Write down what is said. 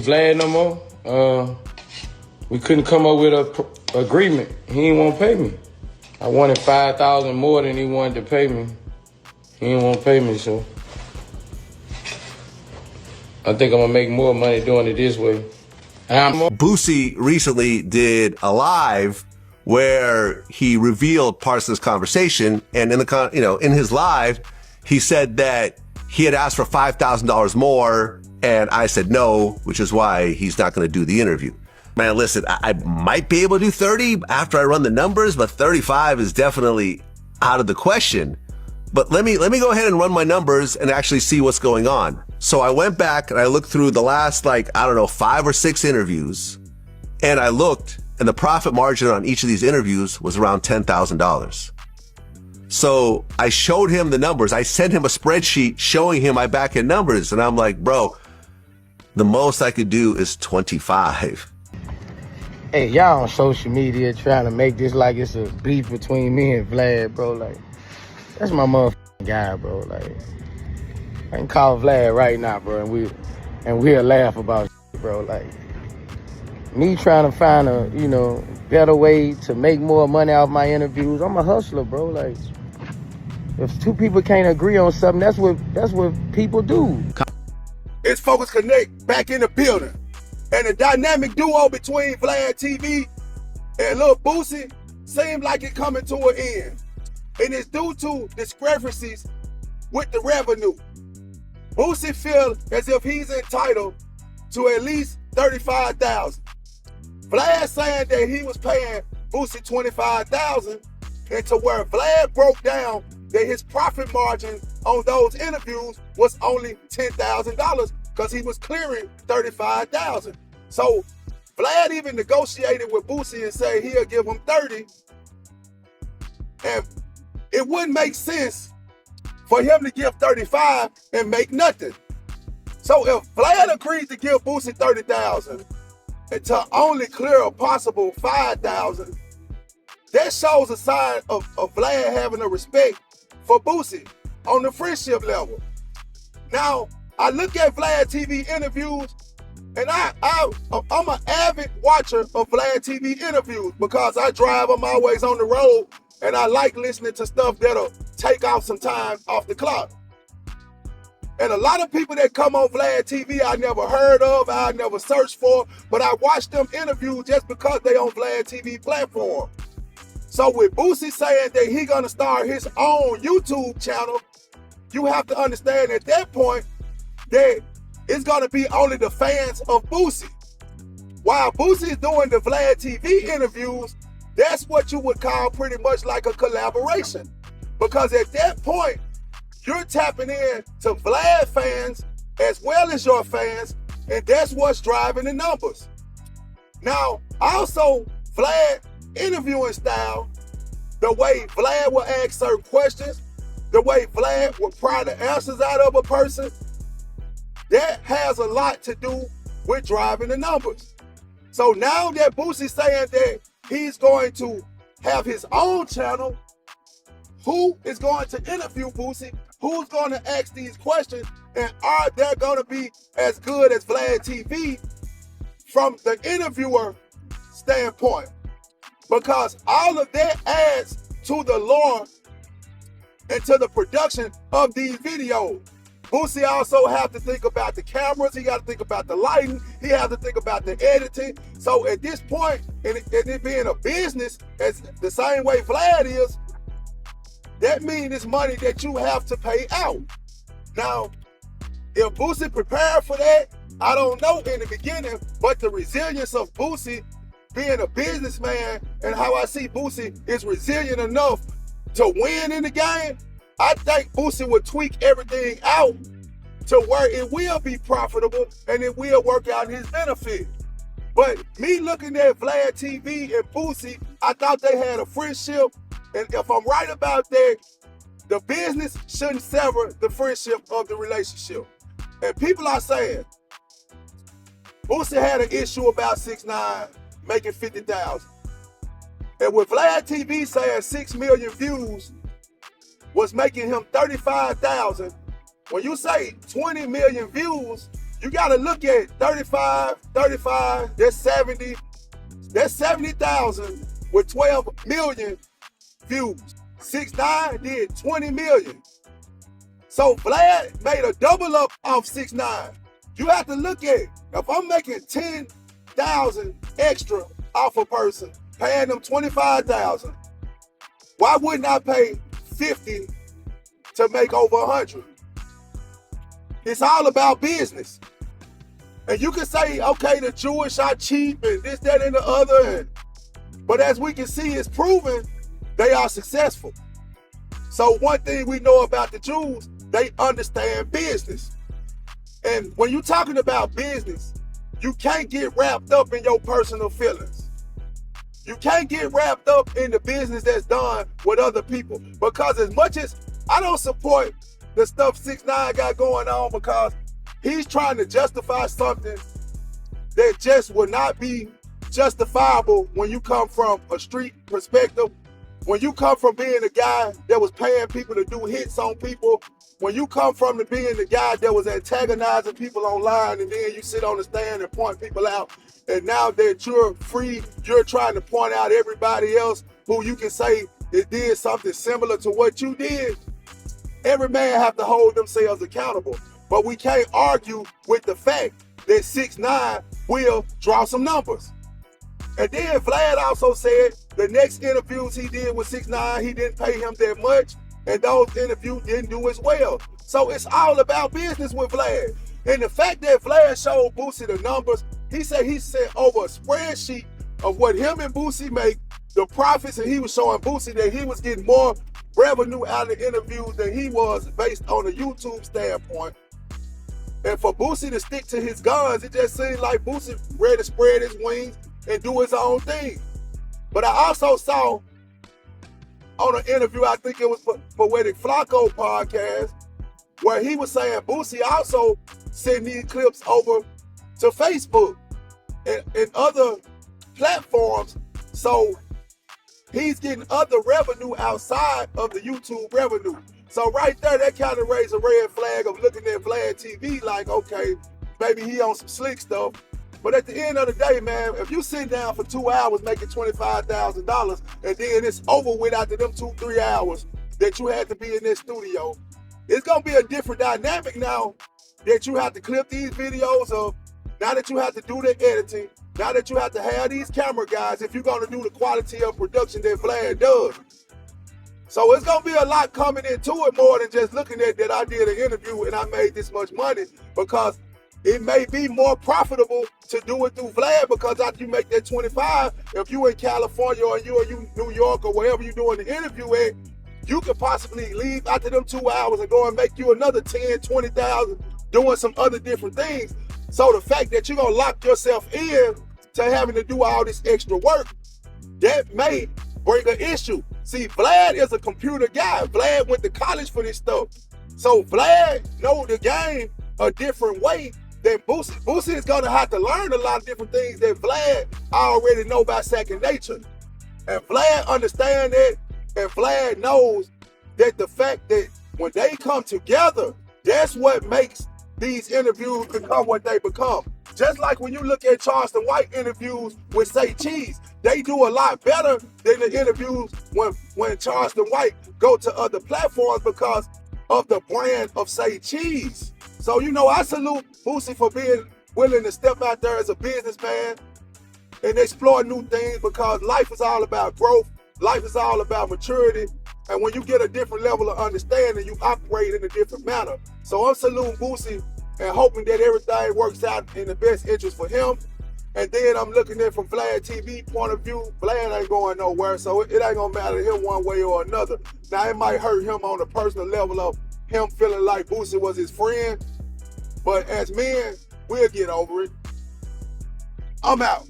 Vlad no more. We couldn't come up with a agreement. He didn't want to pay me. I wanted $5,000 more than he wanted to pay me. He didn't want to pay me, so I think I'm gonna make more money doing it this way. Boosie recently did a live where he revealed parts of this conversation, and in his live, he said that he had asked for $5,000 more, and I said no, which is why he's not going to do the interview. Man, listen, I might be able to do 30 after I run the numbers, but 35 is definitely out of the question. But let me go ahead and run my numbers and actually see what's going on. So I went back and I looked through the last, 5 or 6 interviews, and I looked, and the profit margin on each of these interviews was around $10,000. So I showed him the numbers. I sent him a spreadsheet showing him my back end numbers, and I'm like, bro, the most I could do is 25. Hey, y'all on social media trying to make this like it's a beef between me and Vlad, bro. Like, that's my motherfucking guy, bro. Like, I can call Vlad right now, bro, and we'll laugh about it, bro. Like, me trying to find a, better way to make more money off my interviews. I'm a hustler, bro. Like, if two people can't agree on something, that's what people do. It's Focus Connect back in the building. And the dynamic duo between Vlad TV and Lil Boosie seemed like it coming to an end. And it's due to discrepancies with the revenue. Boosie feels as if he's entitled to at least $35,000. Vlad saying that he was paying Boosie $25,000, and to where Vlad broke down that his profit margin on those interviews was only $10,000 because he was clearing $35,000. So Vlad even negotiated with Boosie and said he'll give him 30. And it wouldn't make sense for him to give 35 and make nothing. So if Vlad agreed to give Boosie 30,000 and to only clear a possible 5,000, that shows a sign of Vlad having a respect for Boosie on the friendship level. Now, I look at Vlad TV interviews, and I'm an avid watcher of Vlad TV interviews because I drive on my ways on the road, and I like listening to stuff that'll take off some time off the clock. And a lot of people that come on Vlad TV I never heard of, I never searched for, but I watch them interviews just because they on Vlad TV platform. So with Boosie saying that he gonna start his own YouTube channel, you have to understand at that point that it's gonna be only the fans of Boosie. While Boosie is doing the Vlad TV interviews, that's what you would call pretty much like a collaboration. Because at that point, you're tapping in to Vlad fans as well as your fans, and that's what's driving the numbers. Now, also, Vlad interviewing style, the way Vlad will ask certain questions, the way Vlad will pry the answers out of a person, that has a lot to do with driving the numbers. So now that Boosie's saying that he's going to have his own channel, who is going to interview Boosie? Who's going to ask these questions? And are they going to be as good as Vlad TV from the interviewer standpoint? Because all of that adds to the lore and to the production of these videos. Boosie also have to think about the cameras. He got to think about the lighting. He has to think about the editing. So at this point, and it being a business, as the same way Vlad is, that means it's money that you have to pay out. Now, if Boosie prepared for that, I don't know in the beginning, but the resilience of Boosie being a businessman and how I see Boosie is resilient enough to win in the game, I think Boosie would tweak everything out to where it will be profitable and it will work out in his benefit. But me looking at Vlad TV and Boosie, I thought they had a friendship. And if I'm right about that, the business shouldn't sever the friendship of the relationship. And people are saying, Boosie had an issue about 6ix9ine making 50,000. And with Vlad TV saying 6 million views was making him 35,000, when you say 20 million views, You gotta look at 35, that's 70. That's 70,000 with 12 million views. 6ix9ine did 20 million. So Vlad made a double up off 6ix9ine. You have to look at, if I'm making 10,000 extra off a person, paying them 25,000, why wouldn't I pay 50 to make over 100? It's all about business. And you can say, okay, the Jewish are cheap and this, that, and the other. But as we can see, it's proven they are successful. So one thing we know about the Jews, they understand business. And when you're talking about business, you can't get wrapped up in your personal feelings. You can't get wrapped up in the business that's done with other people. Because as much as I don't support the stuff 6ix9ine got going on, because he's trying to justify something that just will not be justifiable when you come from a street perspective, when you come from being a guy that was paying people to do hits on people, when you come from being the guy that was antagonizing people online, and then you sit on the stand and point people out, and now that you're free, you're trying to point out everybody else who you can say it did something similar to what you did. Every man have to hold themselves accountable. But we can't argue with the fact that 6ix9ine will draw some numbers. And then Vlad also said the next interviews he did with 6ix9ine, he didn't pay him that much, and those interviews didn't do as well. So it's all about business with Vlad. And the fact that Vlad showed Boosie the numbers, he said he sent over a spreadsheet of what him and Boosie make, the profits, and he was showing Boosie that he was getting more revenue out of the interviews than he was based on a YouTube standpoint. And for Boosie to stick to his guns, it just seemed like Boosie ready to spread his wings and do his own thing. But I also saw on an interview, I think it was for Poetic Flacco podcast, where he was saying Boosie also sent these clips over to Facebook and other platforms. So he's getting other revenue outside of the YouTube revenue. So right there, that kind of raised a red flag of looking at Vlad TV like, okay, maybe he on some slick stuff. But at the end of the day, man, if you sit down for 2 hours making $25,000 and then it's over with after them 2-3 hours that you had to be in this studio, it's gonna be a different dynamic now that you have to clip these videos of, now that you have to do the editing, now that you have to have these camera guys if you're gonna do the quality of production that Vlad does. So it's gonna be a lot coming into it more than just looking at that I did an interview and I made this much money, because it may be more profitable to do it through Vlad, because after you make that 25, if you in California or you in New York or wherever you're doing the interview at, you could possibly leave after them 2 hours and go and make you another 10, 20,000 doing some other different things. So the fact that you're gonna lock yourself in to having to do all this extra work, that may bring an issue. See, Vlad is a computer guy. Vlad went to college for this stuff. So Vlad knows the game a different way than Boosie. Boosie is gonna have to learn a lot of different things that Vlad already know by second nature. And Vlad understands that, and Vlad knows that the fact that when they come together, that's what makes these interviews become what they become. Just like when you look at Charleston White interviews with Say Cheese, they do a lot better than the interviews when Charleston White go to other platforms because of the brand of Say Cheese. So, you know, I salute Boosie for being willing to step out there as a businessman and explore new things, because life is all about growth. Life is all about maturity. And when you get a different level of understanding, you operate in a different manner. So I'm saluting Boosie and hoping that everything works out in the best interest for him. And then I'm looking at it from Vlad TV point of view. Vlad ain't going nowhere, so it ain't gonna matter to him one way or another. Now, it might hurt him on a personal level of him feeling like Boosie was his friend, but as men, we'll get over it. I'm out.